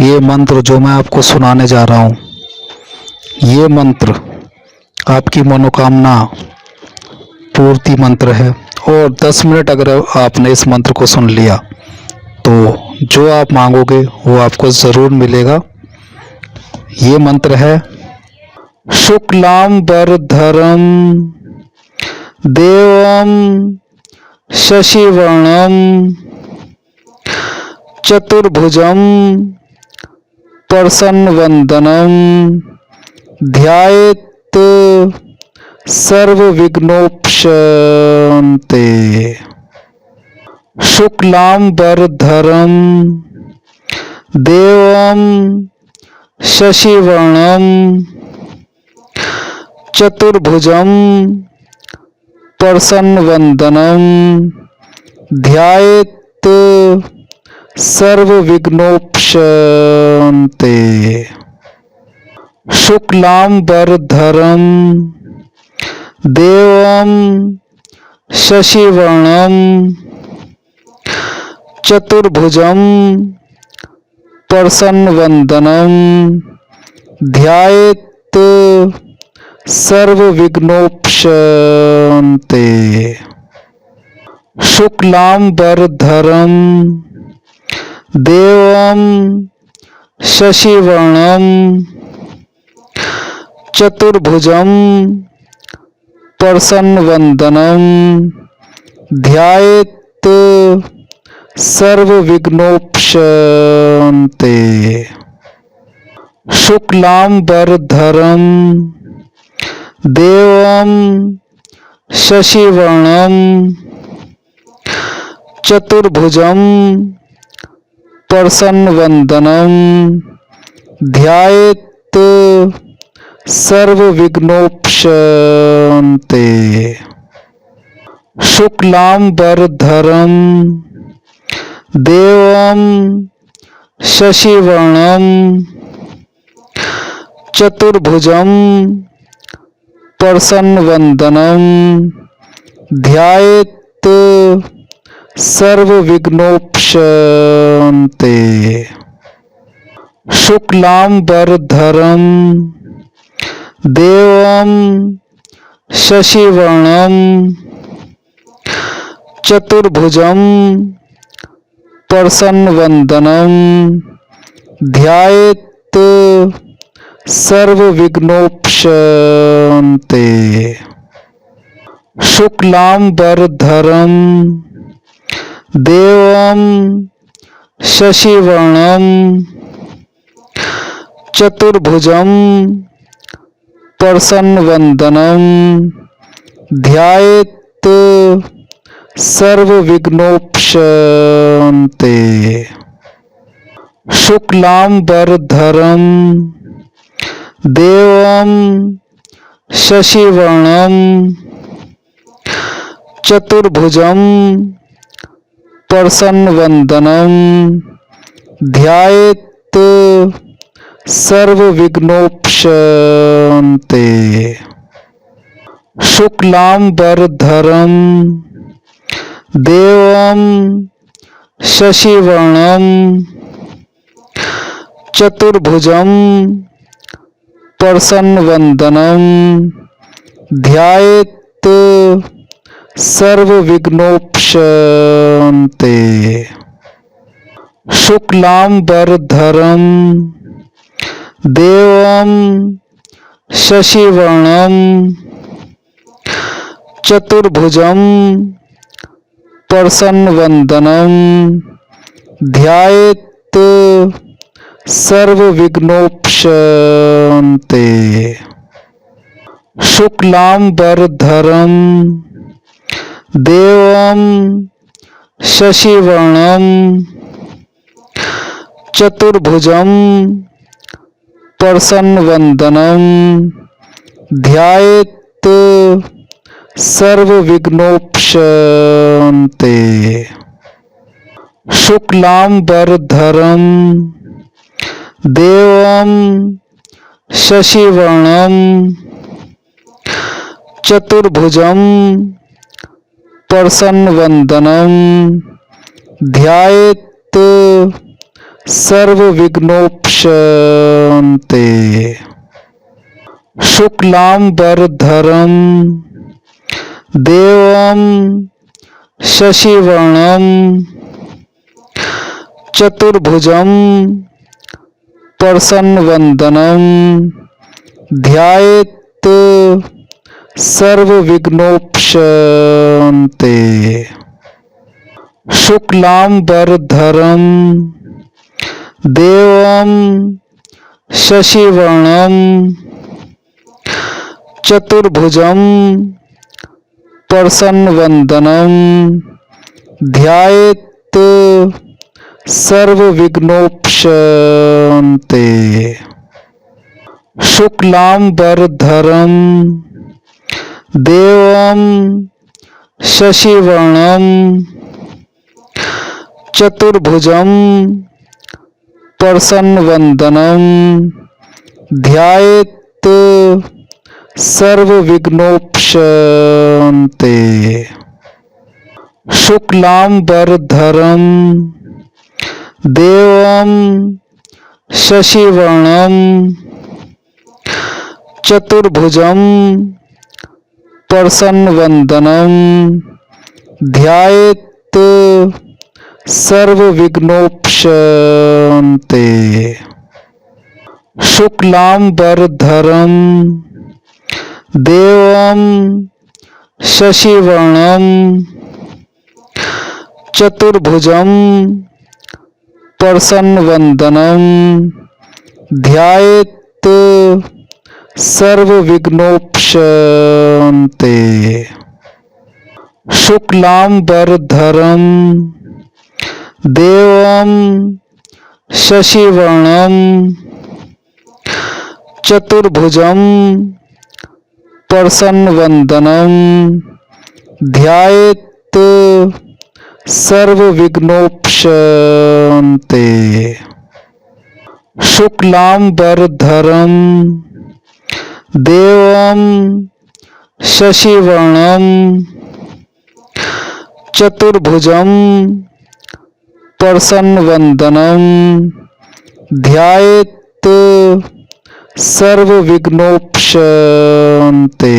ये मंत्र जो मैं आपको सुनाने जा रहा हूँ, ये मंत्र आपकी मनोकामना पूर्ति मंत्र है। और 10 मिनट अगर आपने इस मंत्र को सुन लिया तो जो आप मांगोगे वो आपको ज़रूर मिलेगा। ये मंत्र है शुक्लांबरधरं देवं शशिवर्णं चतुर्भुजं प्रसन्नवदनं ध्यायेत् सर्वविघ्नोपशान्ते। शुक्लांबरधरं देवं शशिवर्णं चतुर्भुजं प्रसन्नवदनं ध्यायेत् सर्वविघ्नोपशान्ते। शुक्लांबरधरं देवं शशिवर्णं चतुर्भुजं प्रसन्नवदनं ध्यायेत् सर्वविघ्नोपशान्ते। शुक्लांबरधरं देवं शशिवर्णं चतुर्भुजं प्रसन्नवदनं ध्यायेत् सर्वविघ्नोपशान्ते। शुक्लांबरधरं देवं शशिवर्णं चतुर्भुजं प्रसन्नवदनं ध्यायेत् सर्वविघ्नोपशान्ते। शुक्लांबरधरं देवं शशिवर्णं चतुर्भुजं प्रसन्नवदनं ध्यायेत् सर्वविघ्नोपशान्ते। शुक्लांबरधरं देवं शशिवर्णं चतुर्भुजं प्रसन्नवदनं ध्यायेत् सर्वविघ्नोपशान्ते। शुक्लांबरधरं देवं शशिवर्णं चतुर्भुजं प्रसन्नवदनं ध्यायेत् सर्वविघ्नोपशान्ते। शुक्लांबरधरं देवं शशिवर्णं चतुर्भुजं प्रसन्नवदनं ध्यायेत् सर्वविघ्नोपशान्ते। शुक्लांबरधरं देवं शशिवर्णं चतुर्भुजं प्रसन्नवदनं ध्यायेत् सर्वविघ्नोपशान्ते। शुक्लांबरधरं देवं शशिवर्णं चतुर्भुजं प्रसन्नवदनं ध्यायेत् सर्वविघ्नोपशान्ते। शुक्लांबरधरं देवं शशिवर्णं चतुर्भुजं प्रसन्नवदनं ध्यायेत् सर्वविघ्नोपशान्ते। शुक्लांबरधरं देवं शशिवर्णं चतुर्भुजं प्रसन्नवदनं ध्यायेत् सर्वविघ्नोपशान्ते। शुक्लाम्बरधरं देवं शशिवर्णं चतुर्भुजं प्रसन्नवदनं ध्यायेत् सर्वविघ्नोपशान्ते। शुक्लाम्बरधरं देवं शशिवर्णं चतुर्भुजं प्रसन्नवदनं ध्यायेत् सर्वविघ्नोपशान्ते। शुक्लाम्बरधरं देवं शशिवर्णं चतुर्भुजं प्रसन्नवदनं ध्यायेत् सर्वविघ्नोपशान्ते। शुक्लाम्बरधरं देवं शशिवर्णं चतुर्भुजं प्रसन्नवदनं ध्यायेत् सर्वविघ्नोपशान्ते। शुक्लाम्बरधरं देवं शशिवर्णं चतुर्भुजं प्रसन्नवदनं ध्यायेत् सर्वविघ्नोपशान्ते। शुक्लाम्बरधरं देवं शशिवर्णं चतुर्भुजं प्रसन्नवदनं ध्यायेत् सर्वविघ्नोपशान्ते। शुक्लाम्बरधरं देवं शशिवर्णं चतुर्भुजं प्रसन्नवदनं ध्यायेत् सर्वविघ्नोपशान्ते।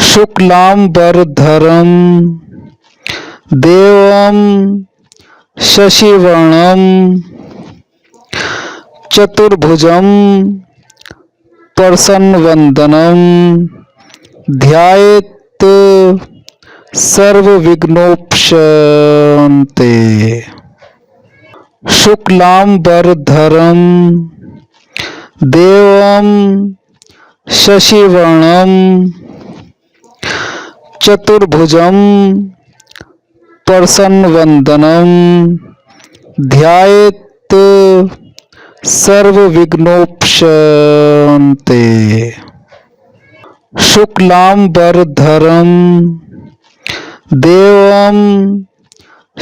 शुक्लाम्बरधरं देवं शशिवर्णं चतुर्भुजं प्रसन्नवदनं ध्यायेत् सर्वविघ्नोपशान्ते। शुक्लाम्बरधरं देवं शशिवर्णं चतुर्भुजं प्रसन्नवदनं ध्यायेत् सर्वविघ्नोपशान्ते। शुक्लाम्बरधरं देवं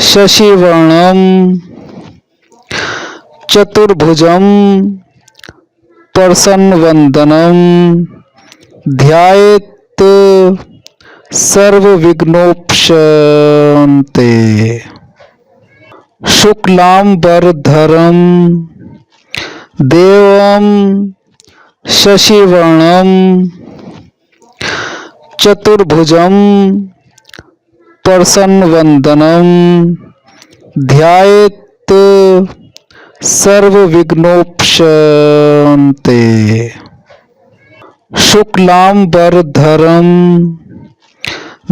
शशिवर्णं चतुर्भुजं प्रसन्नवदनं ध्यायेत् सर्वविघ्नोपशान्ते। शुक्लाम्बरधरं देवं शशिवर्णं चतुर्भुजं प्रसन्नवदनं ध्यायेत् सर्वविघ्नोपशान्ते। शुक्लाम्बरधरं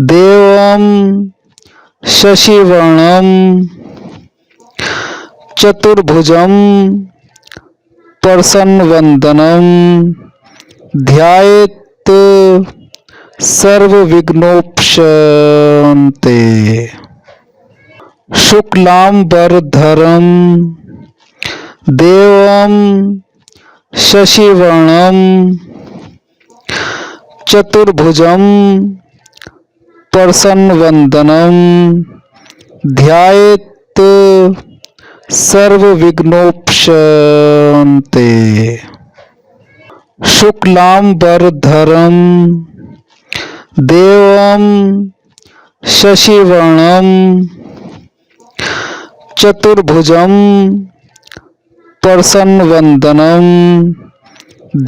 देवं शशिवर्णं चतुर्भुजं प्रसन्नवदनं ध्यायेत् सर्वविघ्नोपशान्ते। शुक्लाम्बरधरं देवं शशिवर्णं चतुर्भुजं प्रसन्नवदनं ध्यायेत् सर्वविघ्नोपशान्ते। शुक्लाम्बरधरं देवं शशिवर्णं चतुर्भुजं प्रसन्नवदनं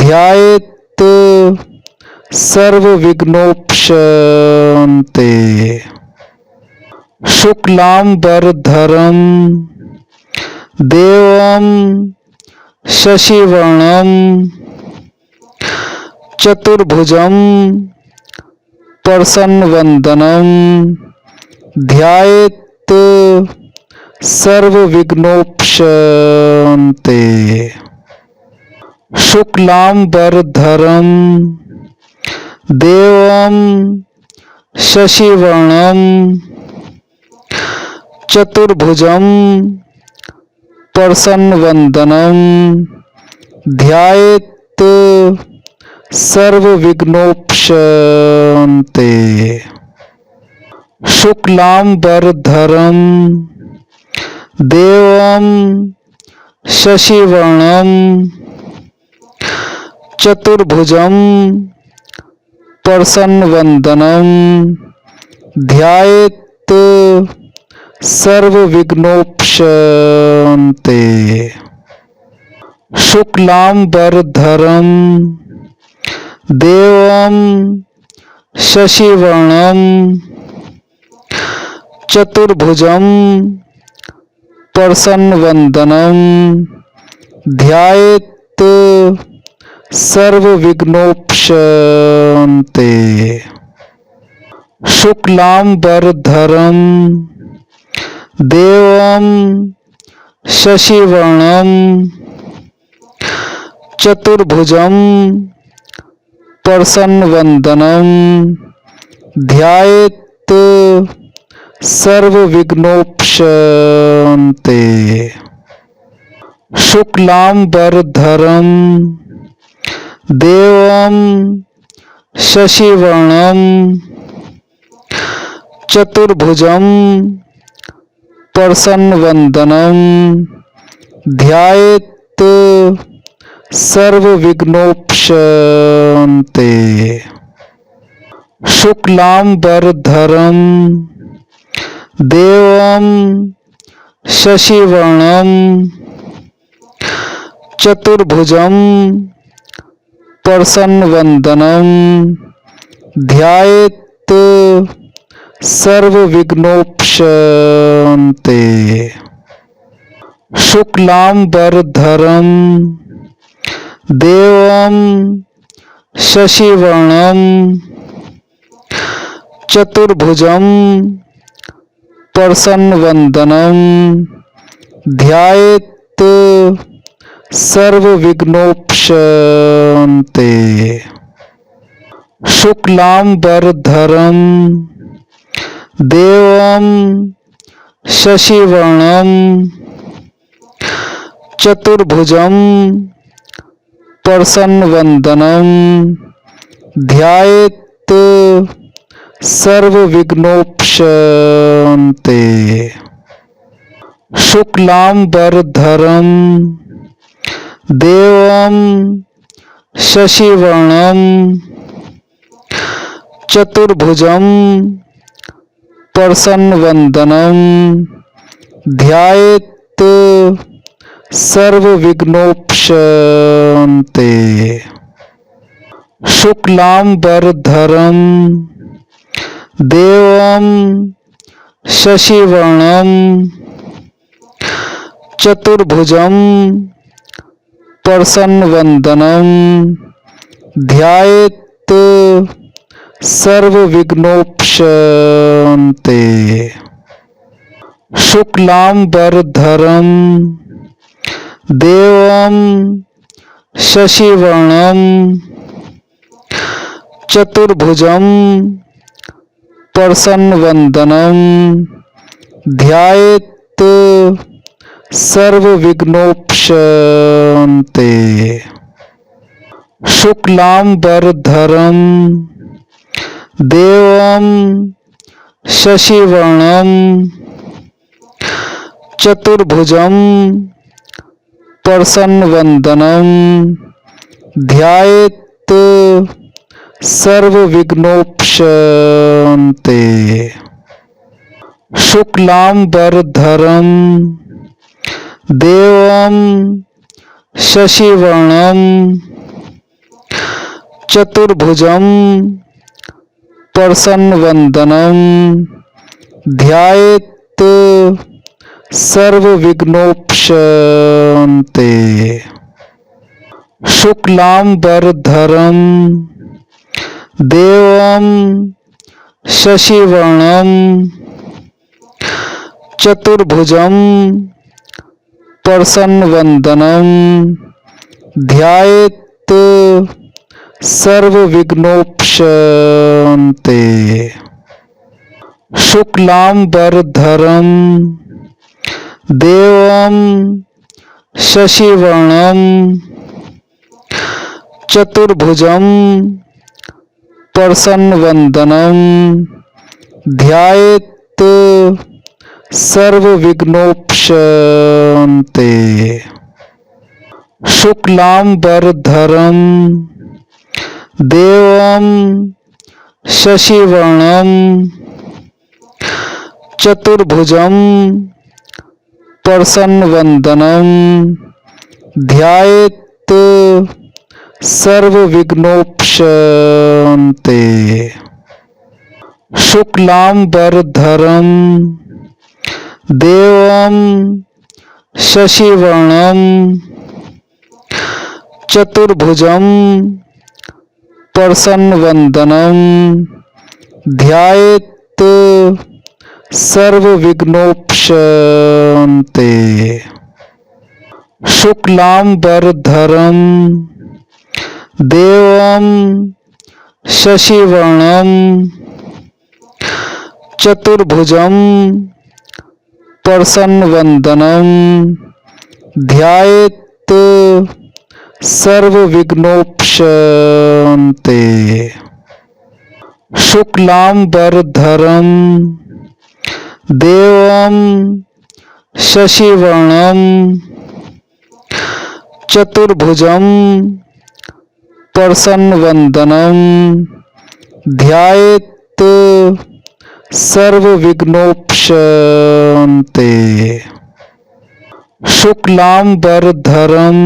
ध्यायेत् सर्वविघ्नोपशान्ते। शुक्लांबरधरं देवं शशिवर्णं चतुर्भुजं प्रसन्नवदनं ध्यायेत् सर्वविघ्नोपशान्ते। शुक्लांबरधरं देवं शशिवर्णं चतुर्भुजं प्रसन्नवदनं ध्यायेत् सर्वविघ्नोपशान्ते। शुक्लांबरधरं देवं शशिवर्णं चतुर्भुजं प्रसन्नवदनं ध्यायेत् सर्वविघ्नोपशान्ते। शुक्लांबरधरं देवं शशिवर्णं चतुर्भुजं प्रसन्नवदनं ध्यायेत् सर्वविघ्नोपशान्ते। शुक्लांबरधरं देवं शशिवर्णं चतुर्भुजं प्रसन्नवदनं ध्यायेत् सर्वविघ्नोपशान्ते। शुक्लांबरधरं देवं शशिवर्णं चतुर्भुजं प्रसन्नवदनं ध्यायेत् सर्वविघ्नोपशान्ते। शुक्लांबरधरं देवं शशिवर्णं चतुर्भुजं प्रसन्नवदनं ध्यायेत् सर्वविघ्नोपशान्ते। शुक्लांबरधरं देवं शशिवर्णं चतुर्भुजं प्रसन्नवदनं ध्यायेत् सर्वविघ्नोपशान्ते। शुक्लांबरधरं देवं शशिवर्णं चतुर्भुजं प्रसन्नवदनं ध्यायेत् सर्वविघ्नोपशान्ते। शुक्लांबरधरं देवं शशिवर्णं चतुर्भुजं प्रसन्नवदनं ध्यायेत् सर्वविघ्नोपशान्ते। शुक्लांबरधरं देवं शशिवर्णं चतुर्भुजं प्रसन्नवदनं ध्यायेत् सर्वविघ्नोपशान्ते। शुक्लांबरधरं देवं शशिवर्णं चतुर्भुजं प्रसन्नवदनं ध्यायेत् सर्वविघ्नोपशान्ते। शुक्लांबरधरं देवं शशिवर्णं चतुर्भुजं प्रसन्नवदनं ध्यायेत् सर्वविघ्नोपशान्ते। शुक्लांबरधरं देवं शशिवर्णं चतुर्भुजं प्रसन्नवदनं ध्यायेत् सर्वविघ्नोपशान्ते। शुक्लांबरधरं देवं शशिवर्णं चतुर्भुजं प्रसन्नवदनं ध्यायेत् सर्वविघ्नोपशान्ते। शुक्लांबरधरं देवं शशिवर्णं चतुर्भुजं प्रसन्नवदनं ध्यायेत् सर्वविघ्नोपशान्ते। शुक्लांबरधरं देवं शशिवर्णं चतुर्भुजं प्रसन्नवदनं ध्यायेत् सर्वविघ्नोपशान्ते। शुक्लांबरधरं देवं शशिवर्णं चतुर्भुजं प्रसन्नवदनं ध्यायेत् सर्वविघ्नोपशान्ते। शुक्लांबरधरं देवं शशिवर्णं चतुर्भुजं प्रसन्नवदनं ध्यायेत् सर्वविघ्नोपशान्ते। शुक्लांबरधरं देवं शशिवर्णं चतुर्भुजं प्रसन्नवदनं ध्यायेत् सर्वविघ्नोपशान्ते। शुक्लांबरधरं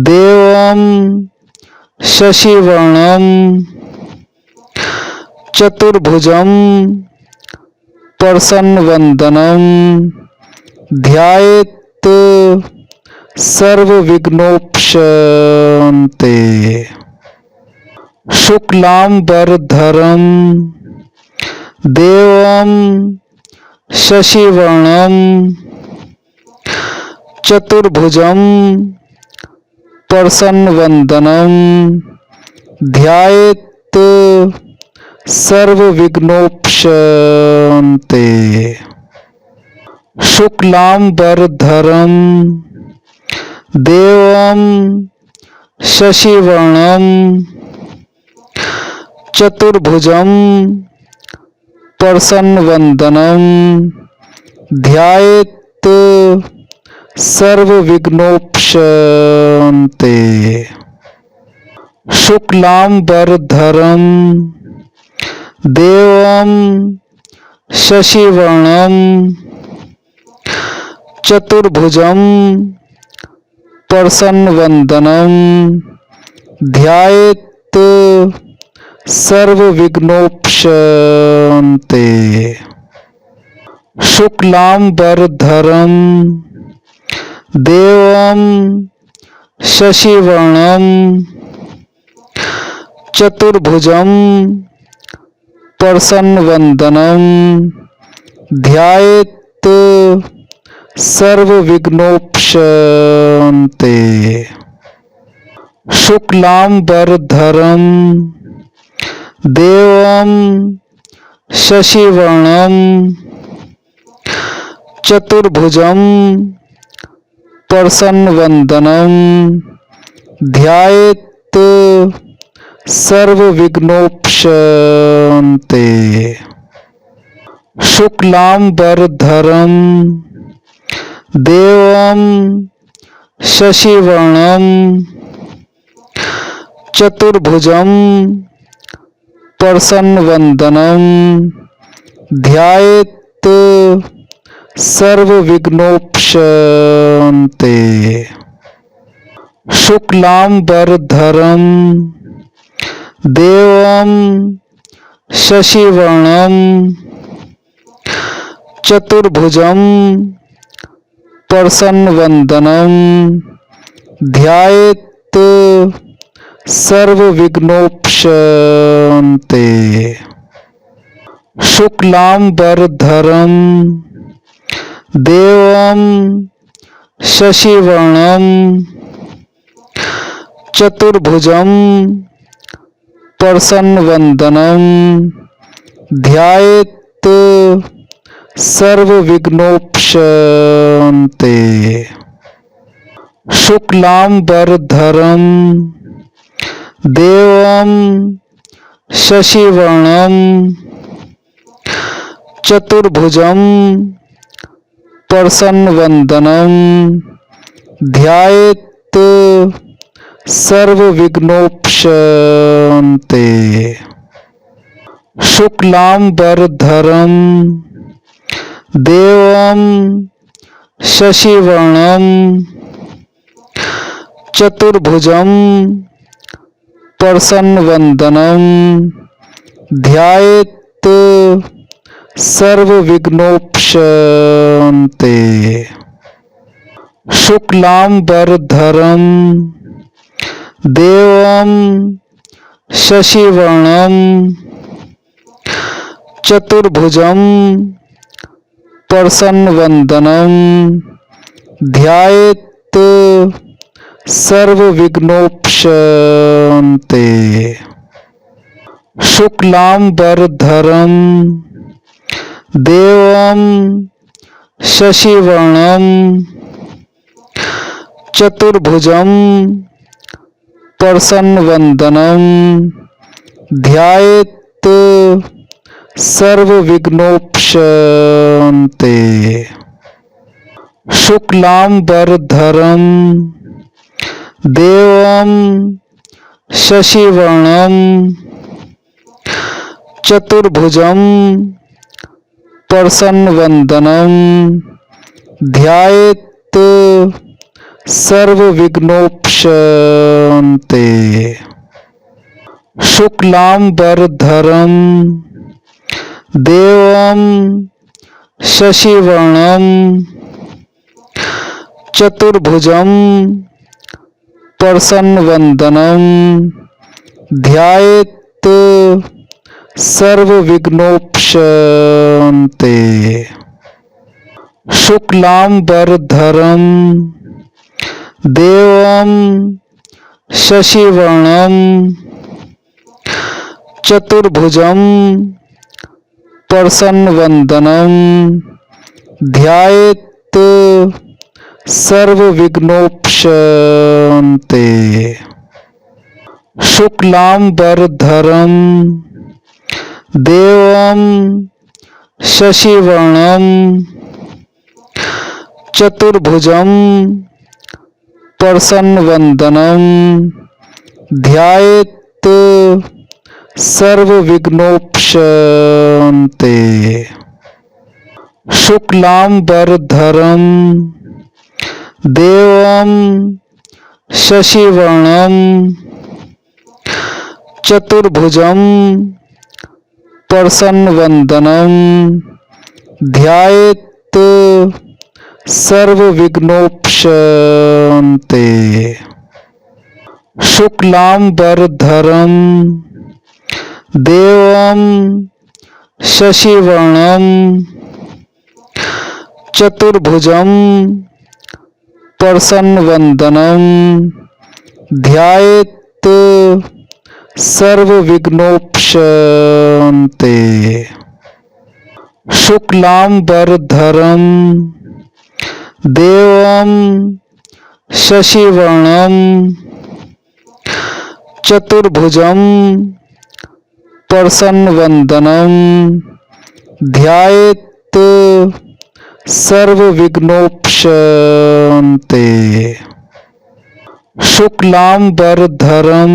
देवं शशिवर्णं चतुर्भुजं प्रसन्नवदनं ध्यायेत् सर्वविघ्नोपशान्ते। शुक्लांबरधरं देवं शशिवर्णं चतुर्भुजं प्रसन्नवदनं ध्यायेत् सर्वविघ्नोपशान्ते। शुक्लांबरधरं देवं शशिवर्णं चतुर्भुजं प्रसन्नवदनं ध्यायेत् सर्वविघ्नोपशान्ते। शुक्लांबरधरं देवं शशिवर्णं चतुर्भुजं प्रसन्नवदनं ध्यायेत् सर्वविघ्नोपशान्ते। शुक्लांबरधरं देवं शशिवर्णं चतुर्भुजं प्रसन्नवदनं ध्यायेत् सर्वविघ्नोपशान्ते। शुक्लांबरधरं देवं शशिवर्णं चतुर्भुजं प्रसन्नवदनं ध्यायेत् सर्वविघ्नोपशान्ते। शुक्लांबरधरं देवं शशिवर्णं चतुर्भुजं प्रसन्नवदनं ध्यायेत् सर्वविघ्नोपशान्ते। शुक्लांबरधरं देवं शशिवर्णं चतुर्भुजं प्रसन्नवदनं ध्यायेत् सर्वविघ्नोपशान्ते। शुक्लांबरधरं देवं शशिवर्णं चतुर्भुजं प्रसन्नवदनं ध्यायेत् सर्वविघ्नोपशान्ते। शुक्लांबरधरं देवं शशिवर्णं चतुर्भुजं प्रसन्नवदनं ध्यायेत् सर्वविघ्नोपशान्ते। शुक्लांबरधरं देवं शशिवर्णं चतुर्भुजं प्रसन्नवदनं ध्यायेत् सर्वविघ्नोपशान्ते। शुक्लांबरधरं देवं शशिवर्णं चतुर्भुजं प्रसन्नवदनं ध्यायेत् सर्वविघ्नोपशान्ते। शुक्लांबरधरं देवं शशिवर्णं चतुर्भुजं प्रसन्नवदनं ध्यायेत् सर्वविघ्नोपशान्ते। शुक्लांबरधरं देवं शशिवर्णं चतुर्भुजं प्रसन्नवदनं ध्यायेत् सर्वविघ्नोपशान्ते। शुक्लांबरधरं देवं शशिवर्णं चतुर्भुजं प्रसन्नवदनं ध्यायेत् सर्वविघ्नोपशान्ते। शुक्लांबरधरं देवं शशिवर्णं चतुर्भुजं प्रसन्नवदनं ध्यायेत् सर्वविघ्नोपशान्ते। शुक्लांबरधरं देवं शशिवर्णं चतुर्भुजं प्रसन्नवदनं ध्यायेत् सर्वविघ्नोपशान्ते। शुक्लांबरधरं देवं शशिवर्णं चतुर्भुजं प्रसन्नवदनं ध्यायेत् सर्वविघ्नोपशान्ते। शुक्लांबरधरं देवं शशिवर्णं चतुर्भुजं प्रसन्नवदनं ध्यायेत् सर्वविघ्नोपशान्ते। शुक्लांबरधरं देवं शशिवर्णं चतुर्भुजं प्रसन्नवदनं ध्यायेत् सर्वविघ्नोपशान्ते। शुक्लांबरधरं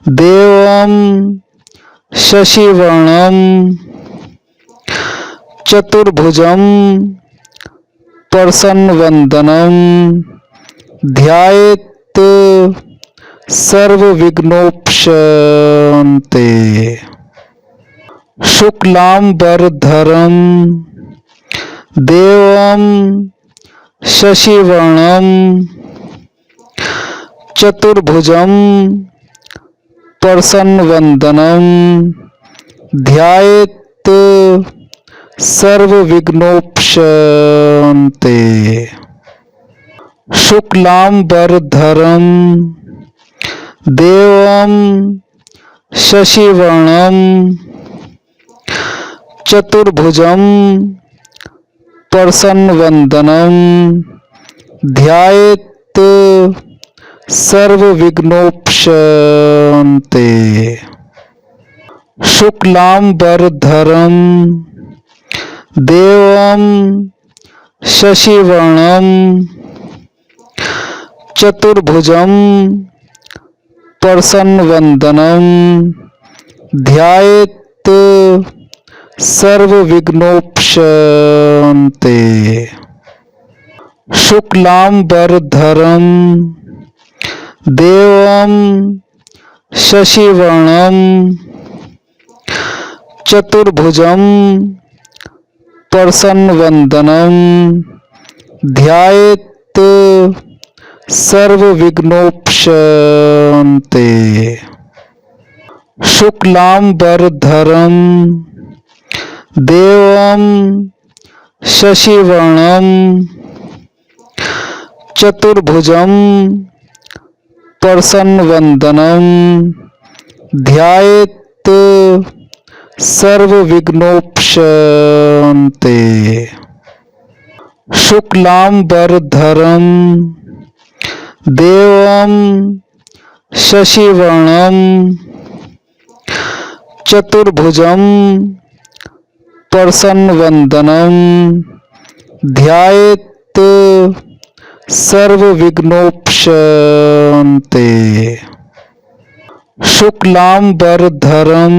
देवं शशिवर्णं चतुर्भुजं प्रसन्नवदनं ध्यायेत् सर्वविघ्नोपशान्ते। शुक्लांबरधरं देवं शशिवर्णं चतुर्भुजं प्रसन्नवदनं ध्यायेत् सर्वविघ्नोपशान्ते। शुक्लांबरधरं देवं शशिवर्णं चतुर्भुजं प्रसन्नवदनं ध्यायेत् सर्वविघ्नोपशान्ते। शुक्लांबरधरं देवं शशिवर्णं चतुर्भुजं प्रसन्नवदनं ध्यायेत् सर्वविघ्नोपशान्ते। शुक्लांबरधरं देवं शशिवर्णं चतुर्भुजं प्रसन्नवदनं ध्यायेत् सर्वविघ्नोपशान्ते। शुक्लांबरधरं देवं शशिवर्णं चतुर्भुजं प्रसन्नवदनं ध्यायेत् सर्वविघ्नोपशान्ते। शुक्लांबरधरं देवं शशिवर्णं चतुर्भुजं प्रसन्नवदनं ध्यायेत् सर्वविघ्नोपशान्ते। शुक्लांबरधरं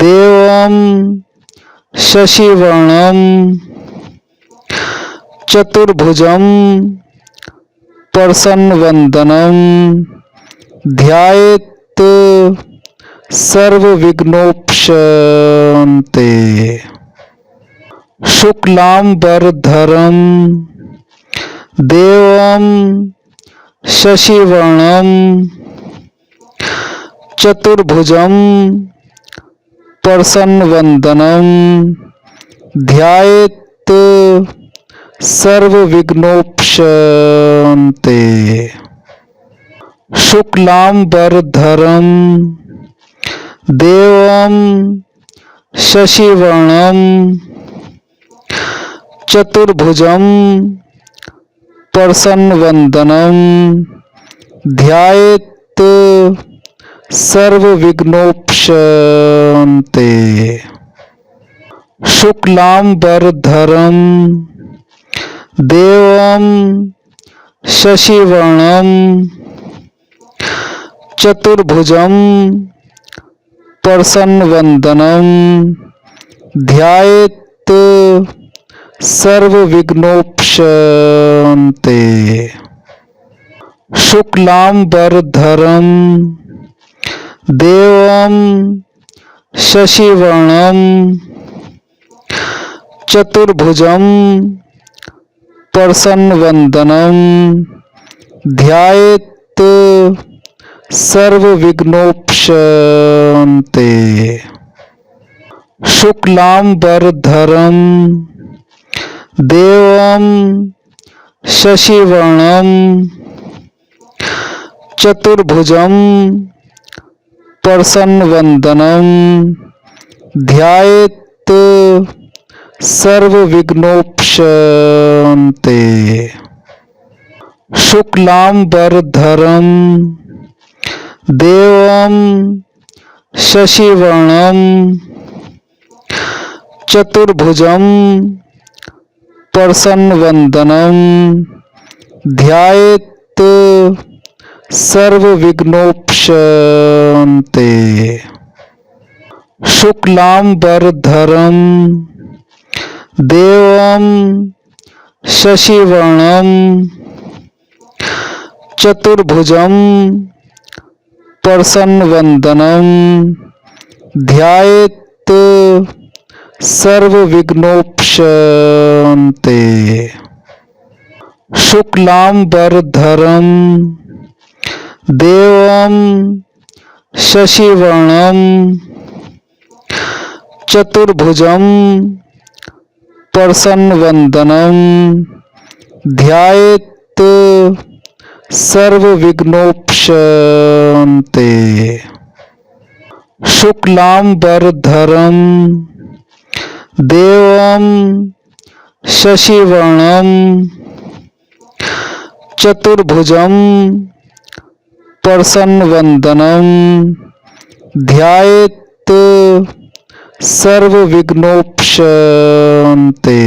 देवं शशिवर्णं चतुर्भुजं प्रसन्नवदनं ध्यायेत् सर्वविघ्नोपशान्ते। शुक्लांबरधरं देवं शशिवर्णं चतुर्भुजं प्रसन्नवदनं ध्यायेत् सर्वविघ्नोपशान्ते। शुक्लांबरधरं देवं शशिवर्णं चतुर्भुजं प्रसन्नवदनं ध्यायेत् सर्वविघ्नोपशान्ते। शुक्लांबरधरं देवं शशिवर्णं चतुर्भुजं प्रसन्नवदनं ध्यायेत् सर्वविघ्नोपशान्ते। शुक्लांबरधरं देवं शशिवर्णं चतुर्भुजं प्रसन्नवदनं ध्यायेत् सर्वविघ्नोपशान्ते। शुक्लांबरधरं देवं शशिवर्णं चतुर्भुजं प्रसन्नवदनं ध्यायेत् सर्वविघ्नोपशान्ते। शुक्लांबरधरं देवं शशिवर्णं चतुर्भुजं प्रसन्नवदनं ध्यायेत् सर्वविघ्नोपशान्ते। शुक्लांबरधरं देवं शशिवर्णं चतुर्भुजं प्रसन्नवदनं ध्यायेत् सर्वविघ्नोपशान्ते। शुक्लांबरधरं देवं शशिवर्णं चतुर्भुजं प्रसन्नवदनं ध्यायेत् सर्वविघ्नोपशान्ते। शुक्लांबरधरं देवं शशिवर्णं चतुर्भुजं प्रसन्नवदनं ध्यायेत् सर्वविघ्नोपशान्ते।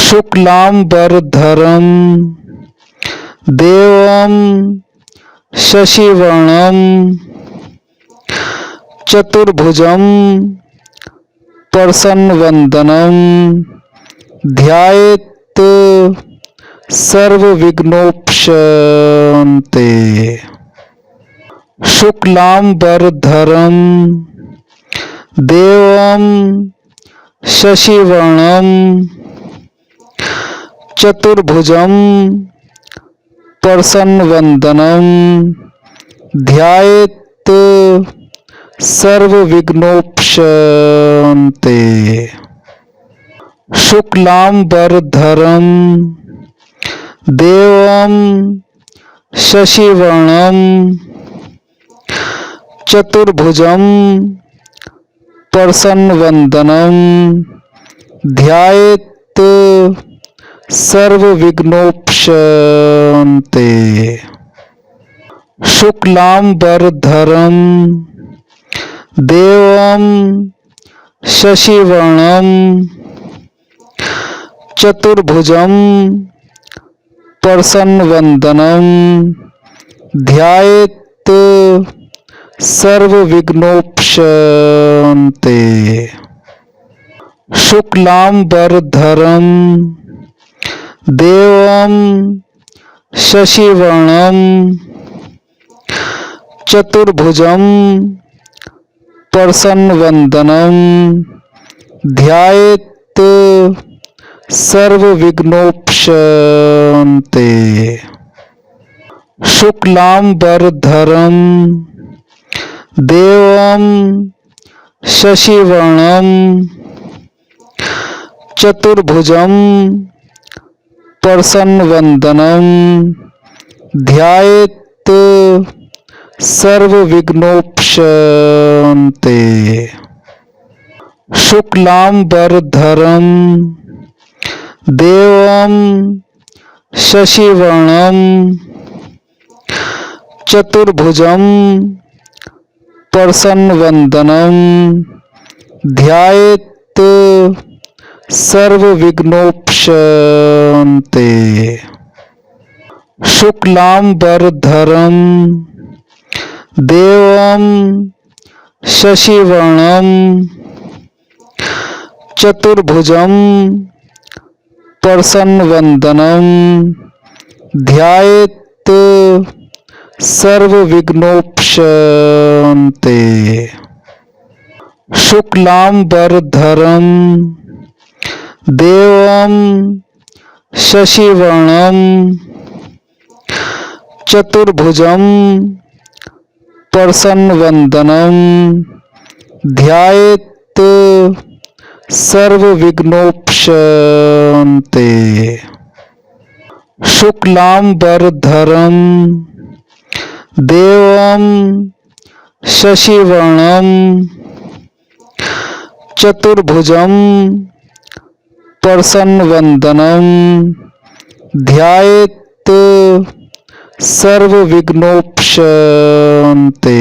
शुक्लांबरधरं देवं शशिवर्णं चतुर्भुजं प्रसन्नवदनं ध्यायेत् सर्वविघ्नोपशान्ते। शुक्लांबरधरं देवं शशिवर्णं चतुर्भुजं प्रसन्नवदनं ध्यायेत् सर्वविघ्नोपशान्ते। शुक्लांबरधरं देवं शशिवर्णं चतुर्भुजं प्रसन्नवदनं ध्यायेत् सर्वविघ्नोपशान्ते। शुक्लांबरधरं देवं शशिवर्णं चतुर्भुजं प्रसन्नवदनं ध्यायेत् सर्वविघ्नोपशान्ते। शुक्लांबरधरं देवं शशिवर्णं चतुर्भुजं प्रसन्नवदनं ध्यायेत् सर्वविघ्नोपशान्ते। शुक्लांबरधरं देवं शशिवर्णं चतुर्भुजं प्रसन्नवदनं ध्यायेत् सर्वविघ्नोपशान्ते। शुक्लांबरधरं देवं शशिवर्णं चतुर्भुजं प्रसन्नवदनं ध्यायेत् सर्वविघ्नोपशान्ते। शुक्लांबरधरं देवं शशिवर्णं चतुर्भुजं प्रसन्नवदनं ध्यायेत् सर्वविघ्नोपशान्ते। शुक्लांबरधरं देवं शशिवर्णं चतुर्भुजं प्रसन्नवदनं ध्यायेत् सर्वविघ्नोपशान्ते। शुक्लांबरधरं देवं शशिवर्णं चतुर्भुजं प्रसन्नवदनं ध्यायेत् सर्वविघ्नोपशान्ते।